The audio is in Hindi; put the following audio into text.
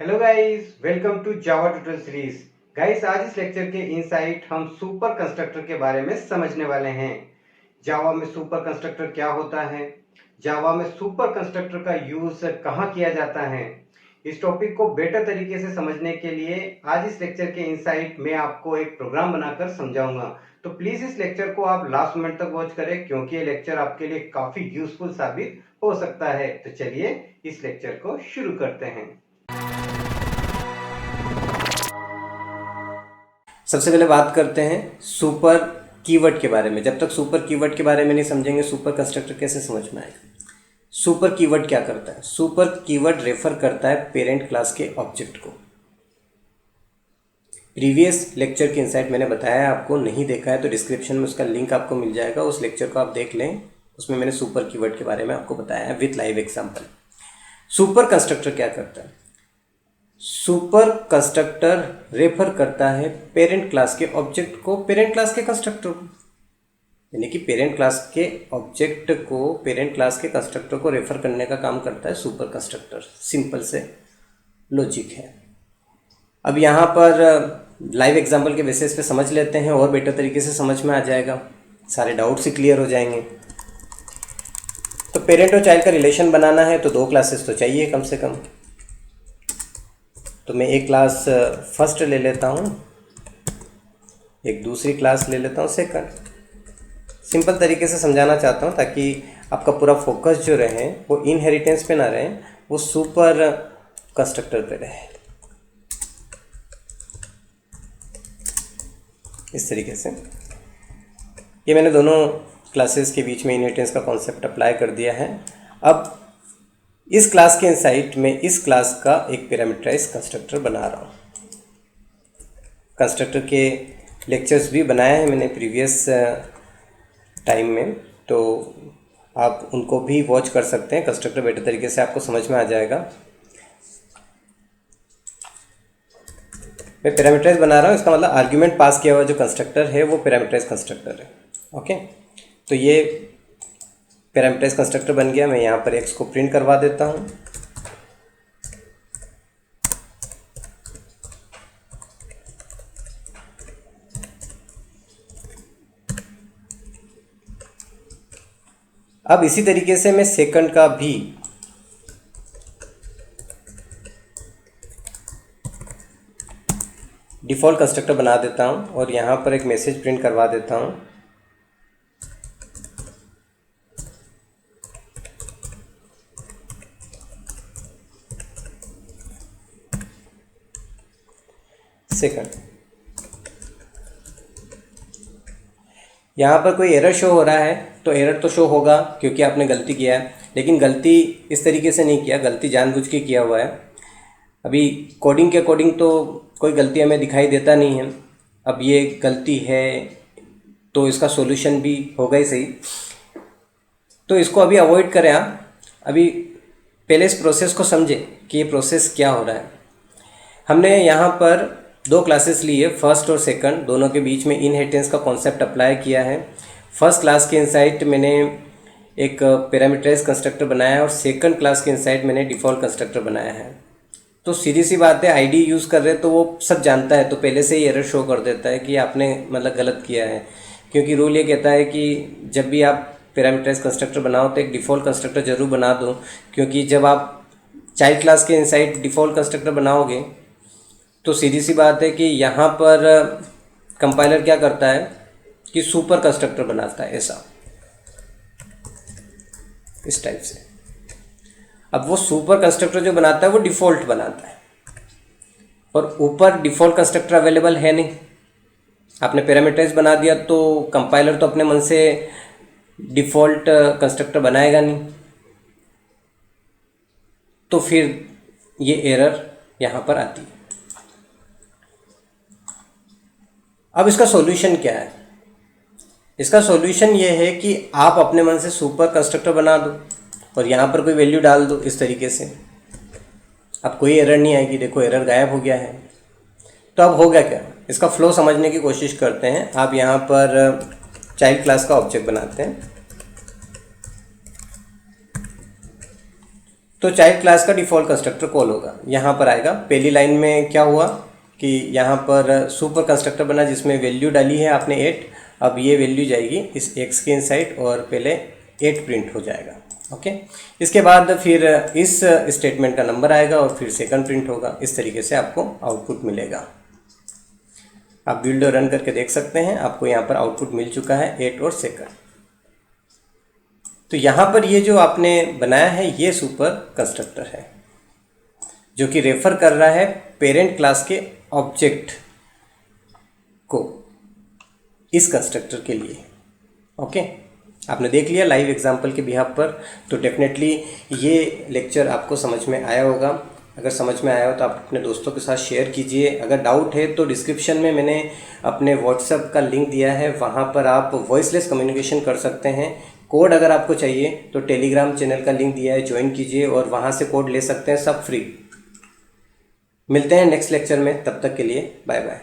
Hello guys, welcome to Java tutorial series. Guys, आज इस लेक्चर के इनसाइट हम सुपर कंस्ट्रक्टर के बारे में समझने वाले हैं। जावा में सुपर कंस्ट्रक्टर क्या होता है, जावा में सुपर कंस्ट्रक्टर का यूज कहाँ किया जाता है। इस टॉपिक को बेटर तरीके से समझने के लिए आज इस लेक्चर के इनसाइट में आपको एक प्रोग्राम बनाकर समझाऊंगा। तो प्लीज इस लेक्चर को आप लास्ट मिनट तक वॉच करें, क्योंकि ये लेक्चर आपके लिए काफी यूजफुल साबित हो सकता है। तो चलिए इस लेक्चर को शुरू करते हैं। सबसे पहले बात करते हैं सुपर कीवर्ड के बारे में। जब तक सुपर कीवर्ड के बारे में नहीं समझेंगे सुपर कंस्ट्रक्टर कैसे समझ में आएगा। सुपर कीवर्ड क्या करता है? सुपर कीवर्ड रेफर करता है पेरेंट क्लास के ऑब्जेक्ट को। प्रीवियस लेक्चर के इनसाइट मैंने बताया, आपको नहीं देखा है तो डिस्क्रिप्शन में उसका लिंक आपको मिल जाएगा, उस लेक्चर को आप देख लें। उसमें मैंने सुपर कीवर्ड के बारे में आपको बताया है with live example. Super constructor क्या करता है? सुपर कंस्ट्रक्टर रेफर करता है पेरेंट क्लास के ऑब्जेक्ट को पेरेंट क्लास के कंस्ट्रक्टर को, यानी कि पेरेंट क्लास के ऑब्जेक्ट को पेरेंट क्लास के कंस्ट्रक्टर को रेफर करने का काम करता है सुपर कंस्ट्रक्टर। सिंपल से लॉजिक है। अब यहाँ पर लाइव एग्जांपल के बेसिस पे समझ लेते हैं और बेटर तरीके से समझ में आ जाएगा, सारे डाउट्स ही क्लियर हो जाएंगे। तो पेरेंट और चाइल्ड का रिलेशन बनाना है तो दो क्लासेस तो चाहिए कम से कम। तो मैं एक क्लास फर्स्ट ले लेता हूँ, एक दूसरी क्लास ले लेता हूँ सेकंड। सिंपल तरीके से समझाना चाहता हूँ ताकि आपका पूरा फोकस जो रहे वो इनहेरिटेंस पे ना रहे, वो सुपर कंस्ट्रक्टर पे रहे। इस तरीके से ये मैंने दोनों क्लासेस के बीच में इनहेरिटेंस का कॉन्सेप्ट अप्लाई कर दिया है। अब इस क्लास के इनसाइट में इस क्लास का एक पैरामीटराइज कंस्ट्रक्टर बना रहा हूँ। कंस्ट्रक्टर के लेक्चर्स भी बनाए हैं मैंने प्रीवियस टाइम में, तो आप उनको भी वॉच कर सकते हैं। कंस्ट्रक्टर बेटर तरीके से आपको समझ में आ जाएगा। मैं पैरामीटराइज बना रहा हूँ, इसका मतलब आर्ग्यूमेंट पास किया हुआ जो कंस्ट्रक्टर है वो पैरामीटराइज कंस्ट्रक्टर है। ओके, तो ये पैरामीटराइज कंस्ट्रक्टर बन गया। मैं यहाँ पर एक्स को प्रिंट करवा देता हूँ। अब इसी तरीके से मैं सेकंड का भी डिफ़ॉल्ट कंस्ट्रक्टर बना देता हूँ और यहाँ पर एक मैसेज प्रिंट करवा देता हूँ। सेकंड, यहाँ पर कोई एरर शो हो रहा है तो एरर तो शो होगा क्योंकि आपने गलती किया है, लेकिन गलती इस तरीके से नहीं किया, गलती जानबूझ के किया हुआ है। अभी कोडिंग के अकॉर्डिंग तो कोई गलती हमें दिखाई देता नहीं है। अब ये गलती है तो इसका सॉल्यूशन भी होगा ही सही, तो इसको अभी अवॉइड करें। आप अभी पहले इस प्रोसेस को समझें कि ये प्रोसेस क्या हो रहा है। हमने यहाँ पर दो क्लासेस ली है, फर्स्ट और सेकंड, दोनों के बीच में इनहेरिटेंस का कॉन्सेप्ट अप्लाई किया है। फर्स्ट क्लास के इनसाइट मैंने एक पैरामीटराइज कंस्ट्रक्टर बनाया है और सेकंड क्लास के इनसाइट मैंने डिफ़ॉल्ट कंस्ट्रक्टर बनाया है। तो सीधी सी बात है, आईडी यूज़ कर रहे हैं तो वो सब जानता है, तो पहले से ही एरर शो कर देता है कि आपने मतलब गलत किया है। क्योंकि रूल ये कहता है कि जब भी आप पैरामीटराइज कंस्ट्रक्टर बनाओ तो एक डिफ़ॉल्ट कंस्ट्रक्टर ज़रूर बना दो, क्योंकि जब आप चाइल्ड क्लास के इनसाइड डिफ़ॉल्ट कंस्ट्रक्टर बनाओगे तो सीधी सी बात है कि यहाँ पर कंपाइलर क्या करता है कि सुपर कंस्ट्रक्टर बनाता है, ऐसा इस टाइप से। अब वो सुपर कंस्ट्रक्टर जो बनाता है वो डिफ़ॉल्ट बनाता है और ऊपर डिफ़ॉल्ट कंस्ट्रक्टर अवेलेबल है नहीं। आपने पैरामीटराइज बना दिया तो कंपाइलर तो अपने मन से डिफ़ॉल्ट कंस्ट्रक्टर बनाएगा नहीं, तो फिर ये एरर यहाँ पर आती है। अब इसका सॉल्यूशन क्या है? इसका सॉल्यूशन ये है कि आप अपने मन से सुपर कंस्ट्रक्टर बना दो और यहाँ पर कोई वैल्यू डाल दो इस तरीके से। अब कोई एरर नहीं आएगी। देखो एरर गायब हो गया है। तो अब हो गया क्या, इसका फ्लो समझने की कोशिश करते हैं। आप यहाँ पर चाइल्ड क्लास का ऑब्जेक्ट बनाते हैं। तो चाइल्ड क्लास का डिफ़ॉल्ट कंस्ट्रक्टर कॉल होगा। यहाँ पर आएगा, पहली लाइन में क्या हुआ कि यहाँ पर सुपर कंस्ट्रक्टर बना जिसमें वैल्यू डाली है आपने 8। अब ये वैल्यू जाएगी इस x के इनसाइड और पहले 8 प्रिंट हो जाएगा। ओके, इसके बाद फिर इस स्टेटमेंट का नंबर आएगा और फिर सेकंड प्रिंट होगा। इस तरीके से आपको आउटपुट मिलेगा। आप बिल्ड रन करके देख सकते हैं, आपको यहाँ पर आउटपुट मिल चुका है 8 और सेकंड। तो यहाँ पर ये जो आपने बनाया है ये सुपर कंस्ट्रक्टर है जो कि रेफर कर रहा है पेरेंट क्लास के ऑब्जेक्ट को इस कंस्ट्रक्टर के लिए। ओके, आपने देख लिया लाइव एग्जांपल के बिहाफ पर। तो डेफिनेटली ये लेक्चर आपको समझ में आया होगा। अगर समझ में आया हो तो आप अपने दोस्तों के साथ शेयर कीजिए। अगर डाउट है तो डिस्क्रिप्शन में मैंने अपने व्हाट्सएप का लिंक दिया है, वहाँ पर आप वॉइसलेस कम्युनिकेशन कर सकते हैं। कोड अगर आपको चाहिए तो टेलीग्राम चैनल का लिंक दिया है, ज्वाइन कीजिए और वहाँ से कोड ले सकते हैं, सब फ्री। मिलते हैं नेक्स्ट लेक्चर में, तब तक के लिए बाय बाय।